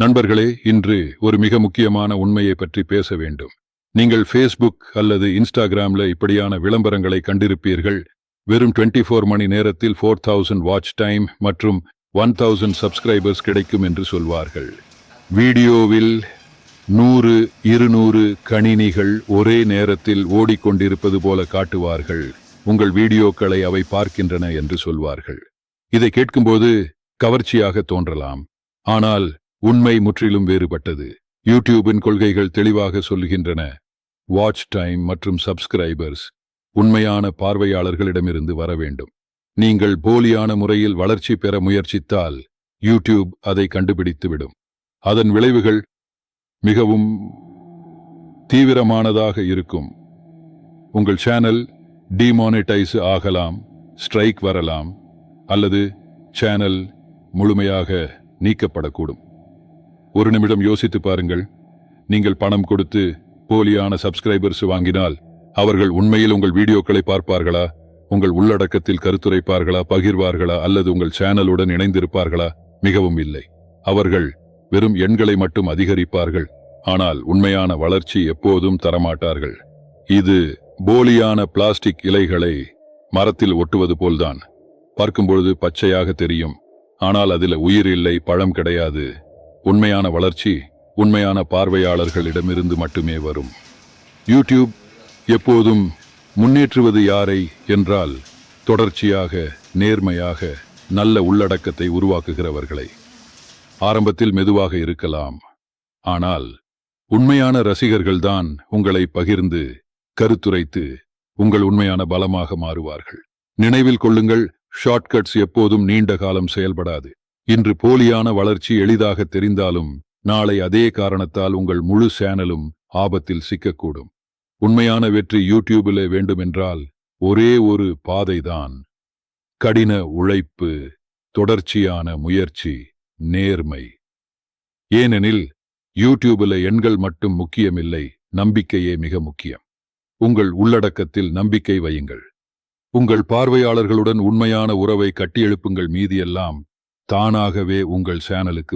நண்பர்களே, இன்று ஒரு மிக முக்கியமான உண்மையை பற்றி பேச வேண்டும். நீங்கள் ஃபேஸ்புக் அல்லது இன்ஸ்டாகிராம்ல இப்படியான விளம்பரங்களை கண்டிருப்பீர்கள். வெறும் 24 மணி நேரத்தில் 4000 வாட்ச் டைம் மற்றும் 1000 சப்ஸ்கிரைபர்ஸ் கிடைக்கும் என்று சொல்வார்கள். வீடியோவில் 100, 200 கணினிகள் ஒரே நேரத்தில் ஓடிக்கொண்டிருப்பது போல காட்டுவார்கள். உங்கள் வீடியோக்களை அவை பார்க்கின்றன என்று சொல்வார்கள். இதை கேட்கும்போது கவர்ச்சியாக தோன்றலாம். ஆனால் உண்மை முற்றிலும் வேறுபட்டது. யூடியூபின் கொள்கைகள் தெளிவாக சொல்லுகின்றன. வாட்ச் டைம் மற்றும் சப்ஸ்கிரைபர்ஸ் உண்மையான பார்வையாளர்களிடமிருந்து வர வேண்டும். நீங்கள் போலியான முறையில் வளர்ச்சி பெற முயற்சித்தால் யூடியூப் அதை கண்டுபிடித்துவிடும். அதன் விளைவுகள் மிகவும் தீவிரமானதாக இருக்கும். உங்கள் சேனல் டிமானிட்டைஸ் ஆகலாம், ஸ்ட்ரைக் வரலாம், அல்லது சேனல் முழுமையாக நீக்கப்படக்கூடும். ஒரு நிமிடம் யோசித்து பாருங்கள். நீங்கள் பணம் கொடுத்து போலியான சப்ஸ்கிரைபர்ஸ் வாங்கினால் அவர்கள் உண்மையில் உங்கள் வீடியோக்களை பார்ப்பார்களா? உங்கள் உள்ளடக்கத்தில் கருத்துரைப்பார்களா, பகிர்வார்களா, அல்லது உங்கள் சேனலுடன் இணைந்திருப்பார்களா? மிகவும் இல்லை. அவர்கள் வெறும் எண்களை மட்டும் அதிகரிப்பார்கள், ஆனால் உண்மையான வளர்ச்சி எப்போதும் தரமாட்டார்கள். இது போலியான பிளாஸ்டிக் இலைகளை மரத்தில் ஒட்டுவது போல்தான். பார்க்கும்பொழுது பச்சையாக தெரியும், ஆனால் அதில் உயிர் இல்லை, பழம் கிடையாது. உண்மையான வளர்ச்சி உண்மையான பார்வையாளர்களிடமிருந்து மட்டுமே வரும். யூடியூப் எப்போதும் முன்னேற்றுவது யாரை என்றால், தொடர்ச்சியாக, நேர்மையாக, நல்ல உள்ளடக்கத்தை உருவாக்குகிறவர்களை. ஆரம்பத்தில் மெதுவாக இருக்கலாம், ஆனால் உண்மையான ரசிகர்கள்தான் உங்களை பகிர்ந்து கருத்துரைத்து உங்கள் உண்மையான பலமாக மாறுவார்கள். நினைவில் கொள்ளுங்கள், ஷார்ட்கட்ஸ் எப்போதும் நீண்ட காலம் செயல்படாது. இன்று போலியான வளர்ச்சி எளிதாக தெரிந்தாலும் நாளை அதே காரணத்தால் உங்கள் முழு சேனலும் ஆபத்தில் சிக்கக்கூடும். உண்மையான வெற்றி யூடியூபிலே வேண்டுமென்றால் ஒரே ஒரு பாதைதான்: கடின உழைப்பு, தொடர்ச்சியான முயற்சி, நேர்மை. ஏனெனில் யூடியூபில் எண்கள் மட்டும் முக்கியமில்லை, நம்பிக்கையே மிக முக்கியம். உங்கள் உள்ளடக்கத்தில் நம்பிக்கை வையுங்கள். உங்கள் பார்வையாளர்களுடன் உண்மையான உறவை கட்டியெழுப்புங்கள். மீதியெல்லாம் தானாகவே உங்கள் சேனலுக்கு